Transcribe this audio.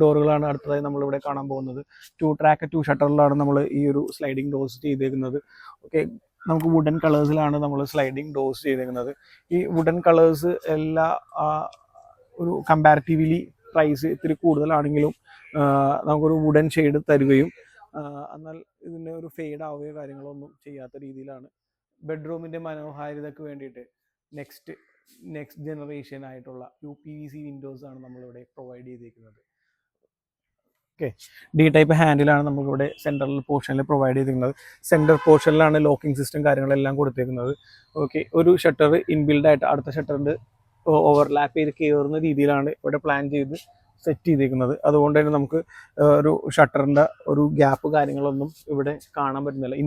ഡോറുകളാണ് അടുത്തതായി നമ്മളിവിടെ കാണാൻ പോകുന്നത്. 2 ട്രാക്ക് 2 ഷട്ടറിലാണ് നമ്മൾ ഈ ഒരു സ്ലൈഡിംഗ് ഡോർസ് ചെയ്തേക്കുന്നത്. ഓക്കെ, നമുക്ക് വുഡൻ കളേഴ്സിലാണ് നമ്മൾ സ്ലൈഡിംഗ് ഡോർസ് ചെയ്തേക്കുന്നത്. ഈ വുഡൻ കളേഴ്സ് എല്ലാ ഒരു കമ്പാരിറ്റീവ്ലി പ്രൈസ് ഇത്തിരി കൂടുതലാണെങ്കിലും നമുക്കൊരു വുഡൻ ഷെയ്ഡ് തരികയും എന്നാൽ ഇതിൻ്റെ ഒരു ഫെയ്ഡ് ആവുകയോ കാര്യങ്ങളൊന്നും ചെയ്യാത്ത രീതിയിലാണ് ബെഡ്റൂമിൻ്റെ മനോഹാരിതയ്ക്ക് വേണ്ടിയിട്ട് നെക്സ്റ്റ് ജനറേഷൻ ആയിട്ടുള്ള UPVC വിൻഡോസ് ആണ് നമ്മളിവിടെ പ്രൊവൈഡ് ചെയ്തിരിക്കുന്നത്. ഓക്കെ, ഡി ടൈപ്പ് ഹാൻഡിലാണ് നമ്മളിവിടെ സെൻട്രൽ പോർഷനിൽ പ്രൊവൈഡ് ചെയ്തിരിക്കുന്നത്. സെൻറ്റർ പോർഷനിലാണ് ലോക്കിംഗ് സിസ്റ്റം കാര്യങ്ങളെല്ലാം കൊടുത്തേക്കുന്നത്. ഓക്കെ, ഒരു ഷട്ടർ ഇൻബിൽഡായിട്ട് അടുത്ത ഷട്ടറിൻ്റെ ഓവർലാപ്പ് ചെയ്ത് കയറുന്ന രീതിയിലാണ് ഇവിടെ പ്ലാൻ ചെയ്ത് സെറ്റ് ചെയ്തിരിക്കുന്നത്. അതുകൊണ്ട് തന്നെ നമുക്ക് ഒരു ഷട്ടറിൻ്റെ ഒരു ഗ്യാപ്പ് കാര്യങ്ങളൊന്നും ഇവിടെ കാണാൻ പറ്റുന്നില്ല.